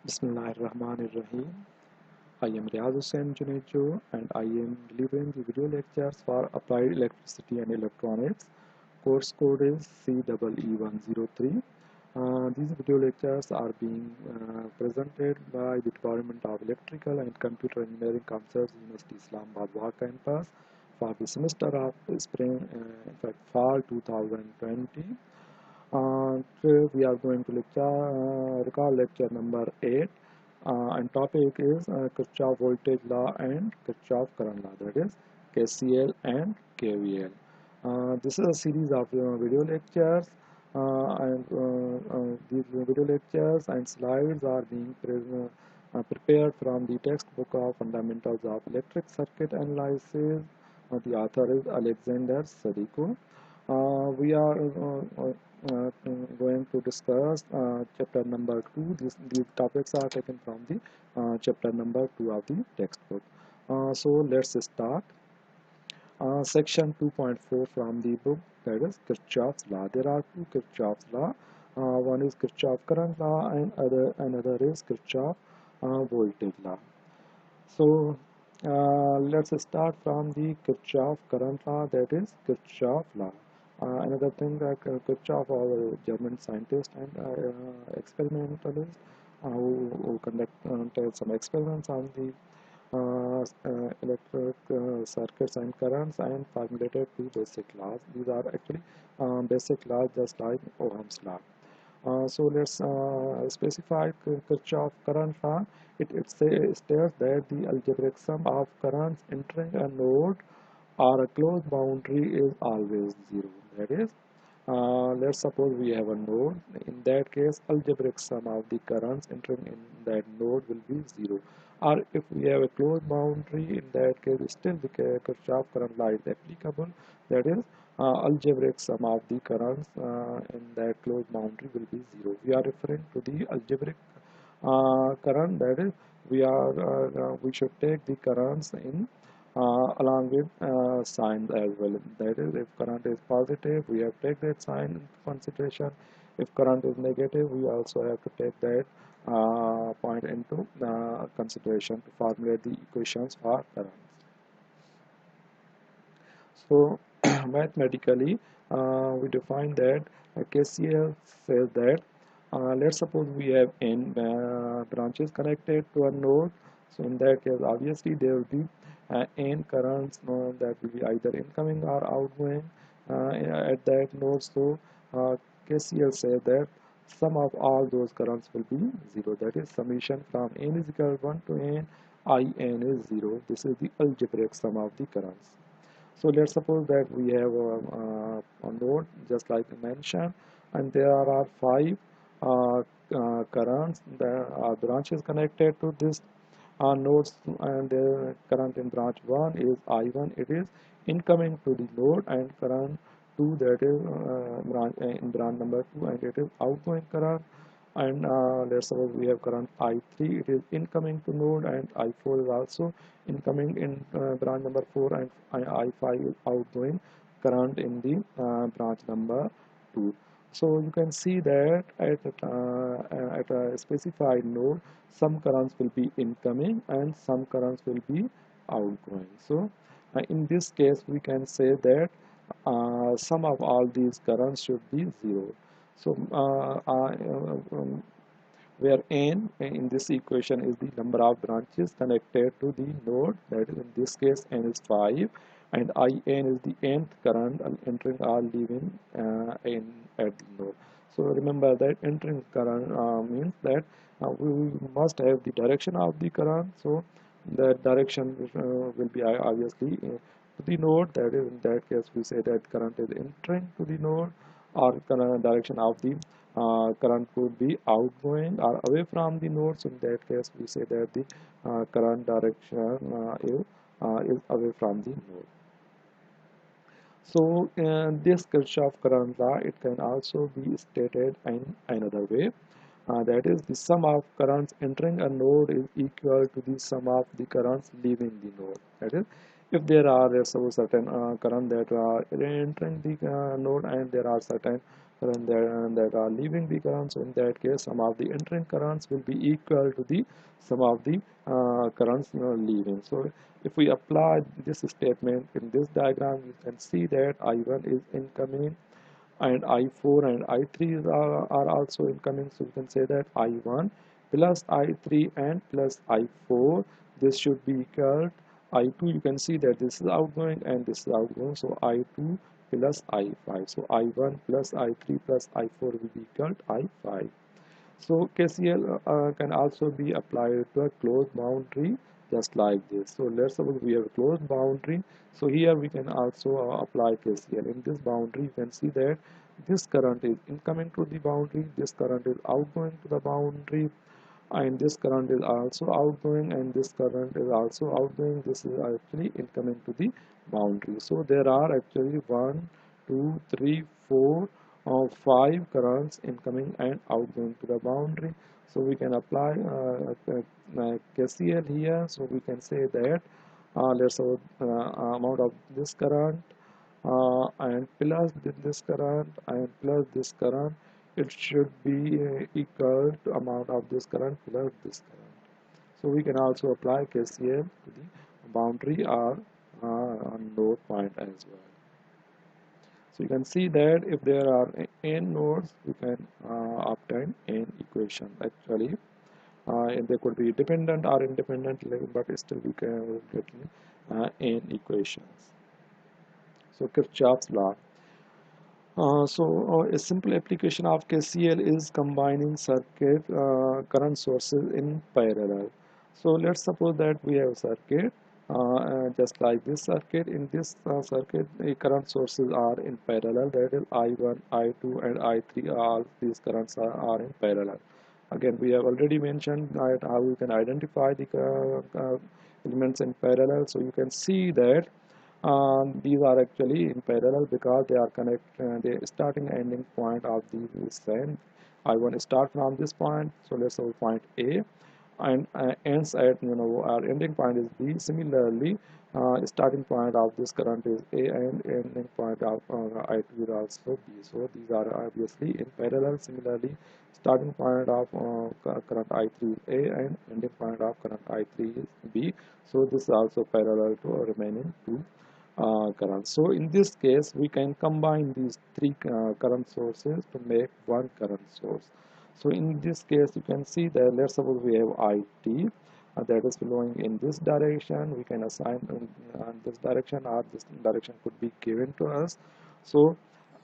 Bismillahirrahmanirrahim. I am Riaz Hussain Junaid and I am delivering the video lectures for Applied Electricity and Electronics. Course code is CEE103. These video lectures are being presented by the Department of Electrical and Computer Engineering, Comsat University Islamabad Wagh campus for the semester of spring, in fact fall 2020. Today we are going to record lecture number 8, and topic is Kirchhoff voltage law and Kirchhoff current law, that is KCL and KVL. This is a series of video lectures, and these video lectures and slides are being prepared from the textbook of Fundamentals of Electric Circuit Analysis. The author is Alexander Sadiko. We are going to discuss chapter number 2. These topics are taken from the chapter number 2 of the textbook. So let's start. Section 2.4 from the book, that is Kirchhoff's law. There are two Kirchhoff's law. One is Kirchhoff current law and another is Kirchhoff voltage law. So let's start from the Kirchhoff current law, that is Kirchhoff law. Another thing that Kirchhoff, our German scientist and experimentalist, who conducted some experiments on the electric circuits and currents and formulated two basic laws. These are actually basic laws just like Ohm's law. So let's specify Kirchhoff current law. It states that the algebraic sum of currents entering a node or a closed boundary is always zero. That is, let's suppose we have a node. In that case, algebraic sum of the currents entering in that node will be zero. Or if we have a closed boundary, in that case, still the Kirchhoff current law is applicable. That is, algebraic sum of the currents in that closed boundary will be zero. We are referring to the algebraic current. That is, we should take the currents in along with signs as well. That is, if current is positive, we have to take that sign into consideration. If current is negative, we also have to take that point into consideration to formulate the equations for currents. So mathematically, we define that KCL says that let's suppose we have n branches connected to a node. So in that case, obviously there will be n currents that will be either incoming or outgoing at that node. So KCL says that sum of all those currents will be zero. That is, summation from n is equal to 1 to n, in is zero. This is the algebraic sum of the currents. So let's suppose that we have a node just like I mentioned, and there are five currents, there are branches connected to this nodes, and the current in branch 1 is I1. It is incoming to the node, and current 2, that is in branch number 2, and it is outgoing current. And let's suppose we have current I3, it is incoming to node, and I4 is also incoming in branch number 4, and I5 is outgoing current in the branch number 2. So you can see that at a specified node, some currents will be incoming and some currents will be outgoing. So in this case, we can say that sum of all these currents should be zero. So where n in this equation is the number of branches connected to the node, that is in this case n is 5, and in is the nth current entering or leaving in at the node. So remember that entering current means that we must have the direction of the current. So the direction will be obviously to the node. That is, in that case, we say that current is entering to the node, or current direction of the current could be outgoing or away from the node. So in that case, we say that the current direction is away from the node. So this Kirchhoff current law, it can also be stated in another way. That is, the sum of currents entering a node is equal to the sum of the currents leaving the node. That is, if there are certain current that are entering the node, and there are certain current that are leaving the current. So in that case, sum of the entering currents will be equal to the sum of the currents leaving. So if we apply this statement in this diagram, you can see that I1 is incoming and I4 and I3 are also incoming. So you can say that I1 plus I3 and plus I4, this should be equal I2. You can see that this is outgoing and this is outgoing, so I2 plus I5. So I1 plus I3 plus I4 will be equal to I5. So KCL can also be applied to a closed boundary just like this. So let's suppose we have a closed boundary. So here we can also apply KCL. In this boundary, you can see that this current is incoming to the boundary, this current is outgoing to the boundary, and this current is also outgoing, and this current is also outgoing. This is actually incoming to the boundary. So there are actually 1 2 3 4 or 5 currents incoming and outgoing to the boundary. So we can apply KCL here. So we can say that let's say amount of this current and plus this current and plus this current, it should be equal to amount of this current plus this current. So we can also apply KCL to the boundary or on node point as well. So you can see that if there are n nodes, we can obtain n equation. Actually, and they could be dependent or independent, but still we can get n equations. So Kirchhoff's law. A simple application of KCL is combining circuit current sources in parallel. So let's suppose that we have a circuit just like this circuit. In this circuit, the current sources are in parallel. That is I1, I2, and I3. All these currents are in parallel. Again, we have already mentioned that how we can identify the elements in parallel. So you can see that these are actually in parallel because they are connected. The starting and ending point of the same. I want to start from this point. So let's say point A and ends at our ending point is B. Similarly, starting point of this current is A and ending point of I2 is also B. So these are obviously in parallel. Similarly, starting point of current I3 is A and ending point of current I3 is B. So this is also parallel to remaining two current. So in this case, we can combine these three current sources to make one current source. So in this case, you can see that let's suppose we have IT that is flowing in this direction. We can assign this direction, or this direction could be given to us. So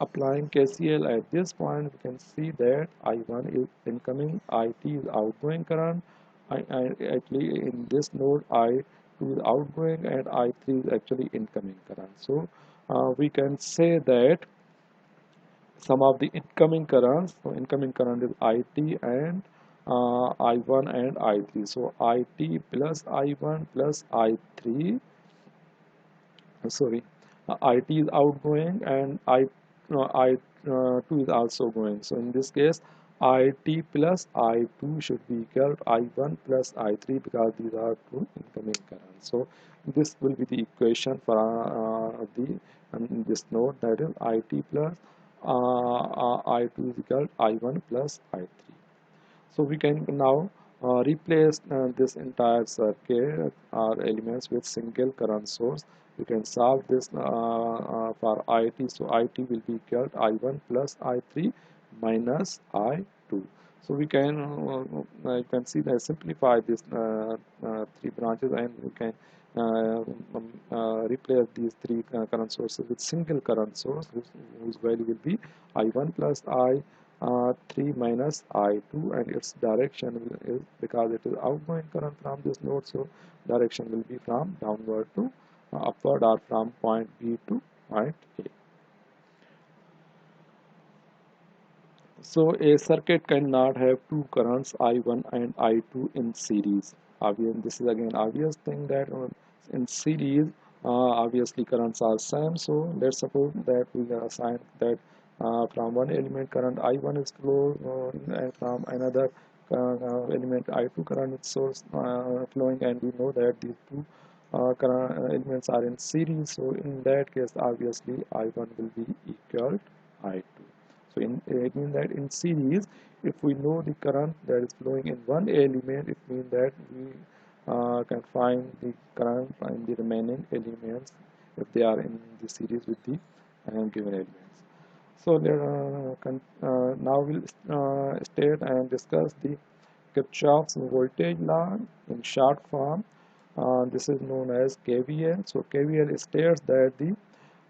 applying KCL at this point, we can see that I1 is incoming, IT is outgoing current. Actually in this node I2 is outgoing and I3 is actually incoming current. So we can say that some of the incoming currents, so incoming current is IT and I1 and I3. So IT plus I1 plus I3, sorry, IT is outgoing and I2 is also going. So in this case, IT plus I2 should be equal to I1 plus I3 because these are two incoming currents. So this will be the equation for this node, that is IT plus I2 is equal to I1 plus I3. So we can now replace this entire circuit or elements with single current source. We can solve this for IT. So IT will be equal to I1 plus I3 minus I2. So we can you can see that simplify this three branches, and we can replace these three current sources with single current source whose value will be I1 plus I 3 minus I2, and its direction is, because it is outgoing current from this node, so direction will be from downward to upward, or from point B to point A. So a circuit cannot have two currents I1 and I2 in series. Obviously, this is again obvious thing that in series obviously currents are same. So let's suppose that we assign that from one element current I1 is flow and from another element I2 current is source flowing, and we know that these two current elements are in series. So in that case, obviously I1 will be equal to I2. So it means that in series, if we know the current that is flowing in one element, it means that we can find the current in the remaining elements if they are in the series with the given elements. So now we'll state and discuss the Kirchhoff's voltage law in short form. This is known as KVL. So KVL states that the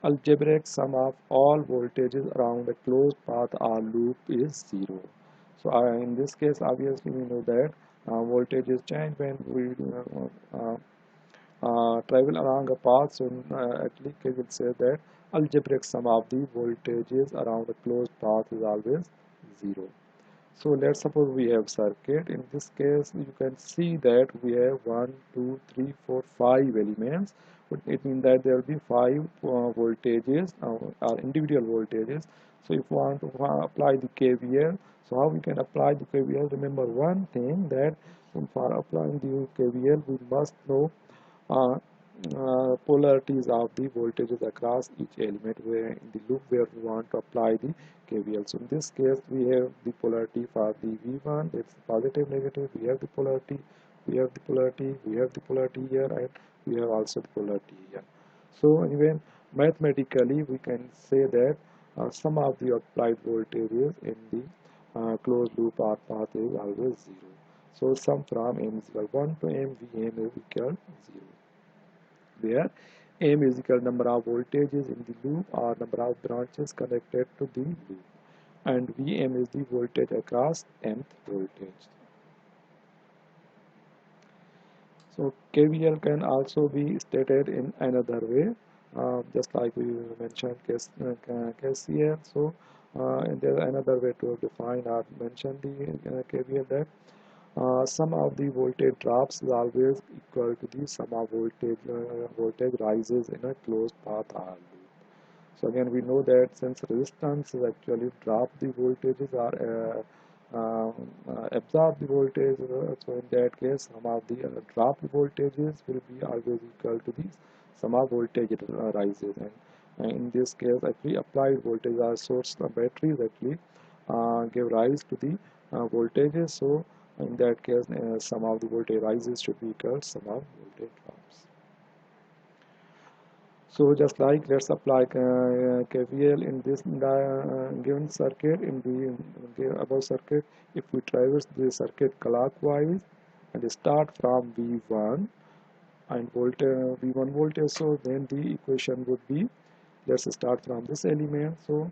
algebraic sum of all voltages around a closed path or loop is zero. So in this case, obviously we know that voltages change when we travel along a path. So at least we will say that algebraic sum of the voltages around a closed path is always zero. So let's suppose we have circuit. In this case, you can see that we have 1, 2, 3, 4, 5 elements. But it means that there will be 5 voltages or individual voltages. So if we want to apply the KVL, so how we can apply the KVL? Remember one thing, that for applying the KVL, we must know uh, polarities of the voltages across each element where in the loop where we want to apply the KVL. So in this case, we have the polarity for the V1, it's positive, negative. We have the polarity, we have the polarity, we have the polarity here, and we have also the polarity here. So even mathematically, we can say that sum of the applied voltages in the closed loop or path is always zero. So sum from m is equal 1 to m, Vm is equal 0, where m is equal number of voltages in the loop or number of branches connected to the loop, and Vm is the voltage across nth voltage. So KVL can also be stated in another way, just like we mentioned KCL. So there is another way to define or mention the KVL, that sum of the voltage drops is always equal to the sum of voltage rises in a closed path R loop. So again, we know that since resistance is actually drop the voltages or absorb the voltage, so in that case, sum of the drop voltages will be always equal to the sum of voltage rises. And in this case, actually applied voltage or source batteries actually give rise to the voltages. So in that case, sum of the voltage rises should be equal to sum of voltage drops. So just like let's apply KVL in this given circuit, in the above circuit. If we traverse the circuit clockwise and start from V1 and voltage V1 voltage, so then the equation would be, let's start from this element. So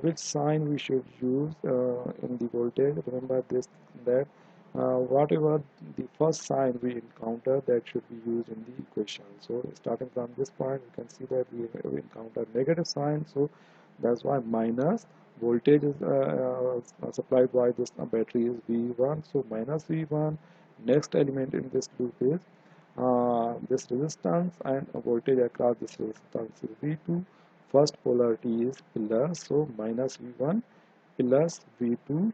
which sign we should use in the voltage? Remember this, that whatever the first sign we encounter, that should be used in the equation. So starting from this point, we can see that we encounter negative sign, so that's why minus voltage is supplied by this battery is V1, so minus V1. Next element in this loop is this resistance, and voltage across this resistance is V2. First polarity is plus, so minus V1 plus V2.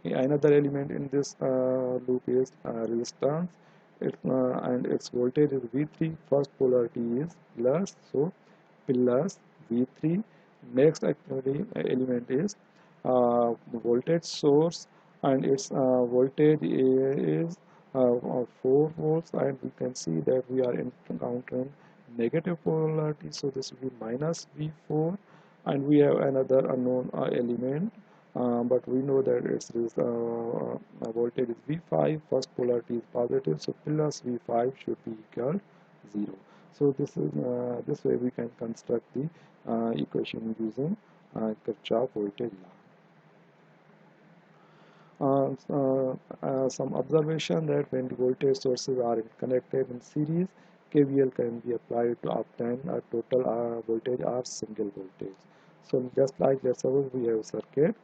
Another element in this loop is resistance, and its voltage is V3. First polarity is plus, so plus V3. Next actually element is voltage source, and its voltage is 4 volts, and we can see that we are encountering negative polarity, so this will be minus V4. And we have another unknown element, but we know that its voltage is V5. First polarity is positive, so plus V5 should be equal 0. So this way we can construct the equation using Kirchhoff voltage law. Some observation that when the voltage sources are connected in series, KVL can be applied to obtain a total voltage or single voltage. So just like let's suppose we have a circuit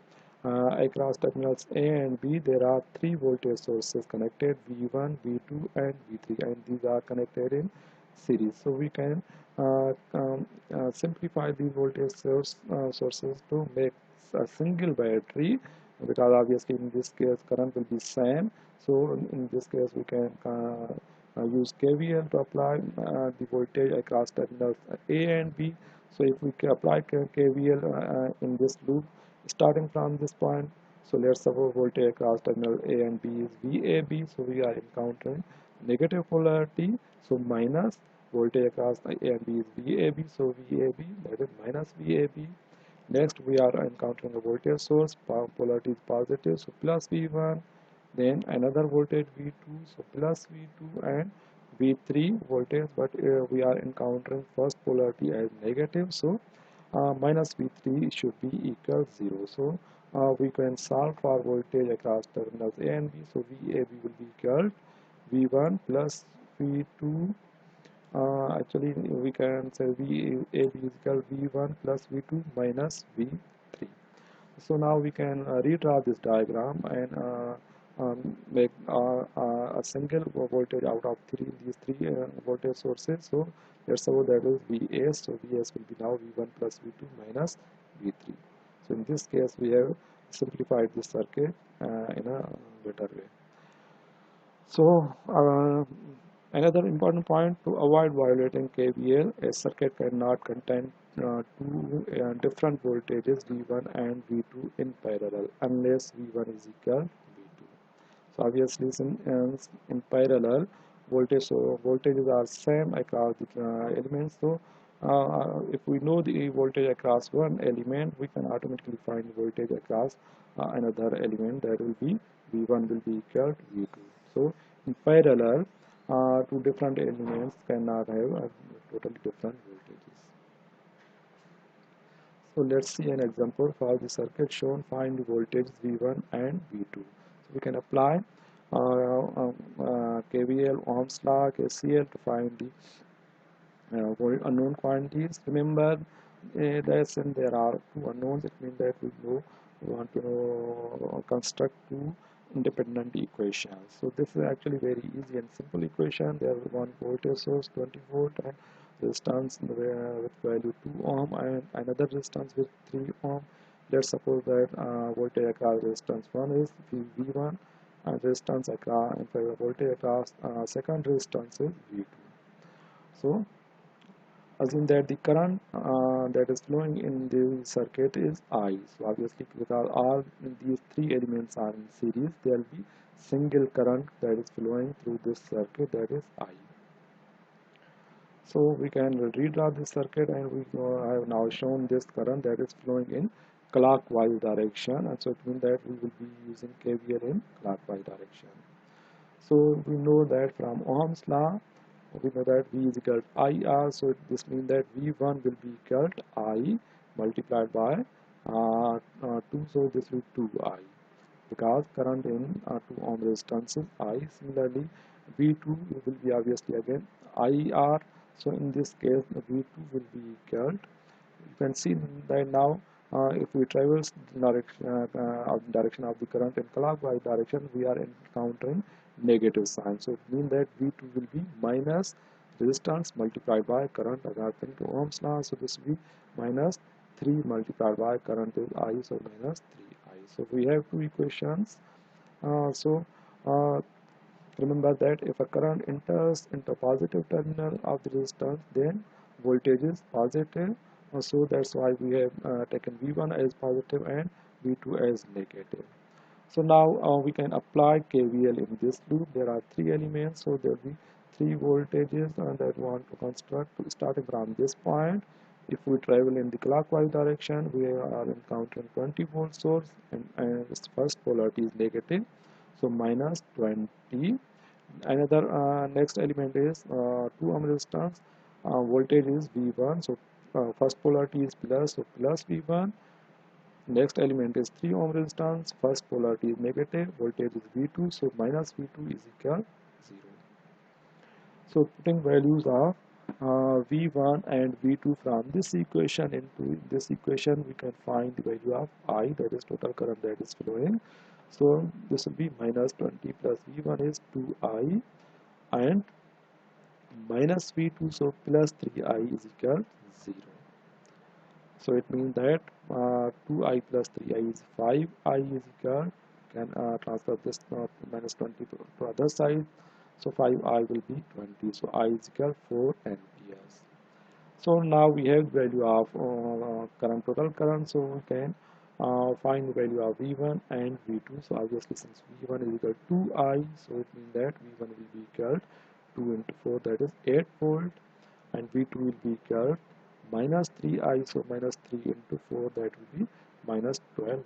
across terminals A and B, there are 3 voltage sources connected, V1, V2 and V3, and these are connected in series. So we can simplify these voltage sources to make a single battery, because obviously in this case current will be same. So in this case we can use KVL to apply the voltage across terminals A and B. So if we apply KVL in this loop, Starting from this point, so let's suppose voltage across terminal A and B is VAB, so we are encountering negative polarity, so minus voltage across A and B is VAB, so VAB, that is minus VAB. Next we are encountering a voltage source, polarity is positive, so plus V1, then another voltage V2, so plus V2, and V3 voltage, but we are encountering first polarity as negative, so minus V3 should be equal 0. So we can solve for voltage across terminals A and B. So VAB will be equal V1 plus V2. Actually, we can say VAB is equal V1 plus V2 minus V3. So now we can redraw this diagram and make a single voltage out of these three voltage sources. So let's suppose that is VS. So VS will be now V1 plus V2 minus V3. So in this case, we have simplified this circuit in a better way. So another important point, to avoid violating KVL, a circuit cannot contain two different voltages V1 and V2 in parallel unless V1 is equal to V2. So obviously in parallel voltages are same across the elements. So if we know the voltage across one element, we can automatically find voltage across another element, that will be V1 will be equal to V2. So in parallel, two different elements cannot have totally different voltages. So let's see an example for the circuit shown. Find the voltage V1 and V2. So we can apply KVL, Ohm's law, KCL to find the unknown quantities. Remember that since there are two unknowns, it means that we want to construct two independent equations. So this is actually very easy and simple equation. There is one voltage source 20 volt and resistance with value 2 ohm and another resistance with 3 ohm. Let's suppose that voltage across resistance 1 is V1 and resistance across voltage across second resistance is V2. So assume that the current that is flowing in the circuit is I. So obviously, because all these three elements are in series, there will be single current that is flowing through this circuit, that is I. So we can redraw this circuit, and we have now shown this current that is flowing in clockwise direction, and so it means that we will be using KVL in clockwise direction. So we know that from Ohm's law, we know that V is equal to IR, so this means that V1 will be equal to I multiplied by 2, so this will be 2I, because current in 2 ohm resistance is I. Similarly, V2 will be obviously again IR, so in this case V2 will be equal to, you can see that now if we traverse the direction of the current in clockwise direction, we are encountering negative sign. So it means that V2 will be minus resistance multiplied by current according to Ohm's law. So this will be minus 3 multiplied by current is I, so minus 3I. So we have two equations. So remember that if a current enters into positive terminal of the resistance, then voltage is positive. So that's why we have taken V1 as positive and V2 as negative. So now we can apply KVL in this loop. There are three elements, so there will be three voltages that we want to construct. Starting from this point, if we travel in the clockwise direction, we are encountering 20 volt source, and its first polarity is negative, so minus 20. Another next element is 2 ohm resistance. Voltage is V1, so first polarity is plus, so plus V1. Next element is 3 ohm resistance, first polarity is negative, voltage is V2, so minus V2 is equal 0. So putting values of V1 and V2 from this equation into this equation, we can find the value of I, that is total current that is flowing. So this will be minus 20 plus V1 is 2I and minus V2, so plus 3I is equal to 0. So it means that 2I plus 3I is 5I is equal, can transfer this minus 20 to other side, so 5I will be 20, so I is equal 4 amperes. So now we have value of current, total current, so we can Find the value of V1 and V2. So obviously since V1 is equal to 2I, so it means that V1 will be equal to 2 into 4, that is 8 volt, and V2 will be equal minus 3I, so minus 3 into 4, that will be minus 12 volts.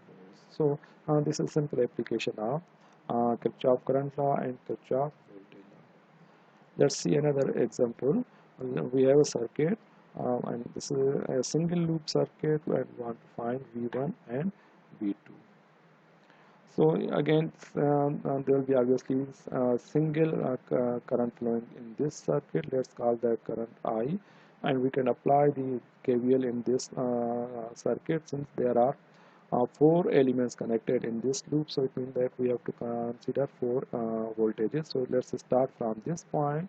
So this is simple application of Kirchhoff current law and Kirchhoff voltage law. Let's see another example. We have a circuit, and this is a single loop circuit, and we want to find V1 and V2. So again, there will be obviously single current flowing in this circuit. Let's call that current I, and we can apply the KVL in this circuit since there are 4 elements connected in this loop. So it means that we have to consider 4 voltages. So let's start from this point.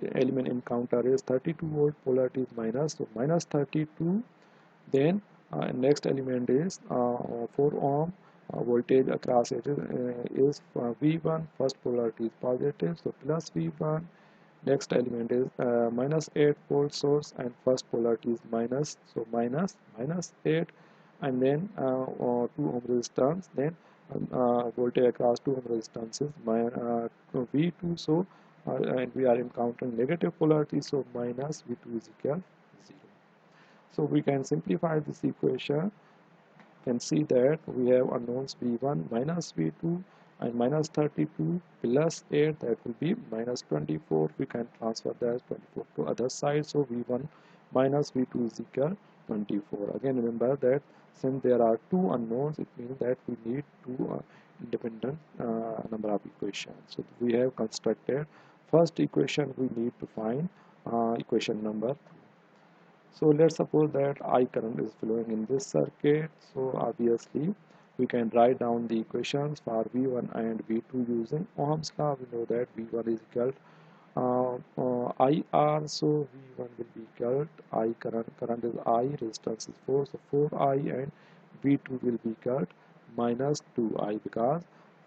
The element encounter is 32 volt, polarity is minus, so minus 32. Then next element is 4 ohm, voltage across it is V1, first polarity is positive, so plus V1. Next element is minus 8 volt source, and first polarity is minus, so minus 8. And then 2 ohm resistance, then voltage across 2 ohm resistance is V2, so and we are encountering negative polarity, so minus V2 is equal 0. So we can simplify this equation. Can see that we have unknowns V1 minus V2 and minus 32 plus 8, that will be minus 24. We can transfer that 24 to other side, so V1 minus V2 is equal 24. Again, remember that since there are 2 unknowns, it means that we need 2 independent number of equations. So we have constructed first equation. We need to find equation number. So let's suppose that I current is flowing in this circuit. So obviously we can write down the equations for V1 and V2 using Ohm's law. We know that V1 is equal IR, so V1 will be equal I current is I, resistance is 4, so 4I, and V2 will be equal minus 2I because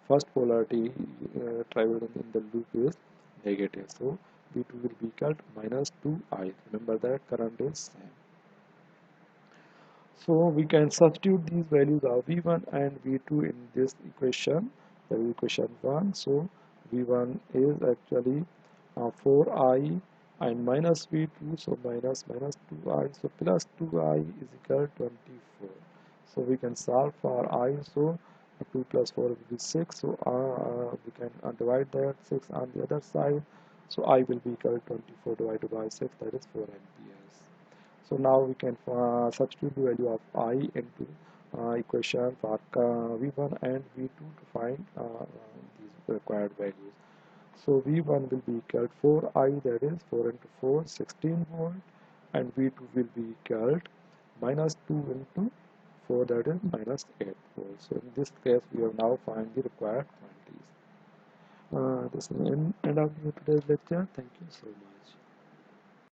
first polarity traveling in the loop is negative. So V2 will be equal to minus 2I. Remember that current is same. So we can substitute these values of V1 and V2 in this equation, that is equation 1. So V1 is actually 4I and minus V2, so minus 2I, so plus 2I is equal to 24. So we can solve for I, so 2 plus 4 will be 6, so we can divide that 6 on the other side, so I will be equal to 24 divided by 6, that is 4 amperes. So now we can substitute the value of I into equation for V1 and V2 to find these required values. So V1 will be equal to 4I, that is 4 into 4, 16 volt, and V2 will be equal to minus 2 into 4, that is minus 8 volt. So in this case, we have now find the required quantities. This is the end of today's lecture. Thank you so much.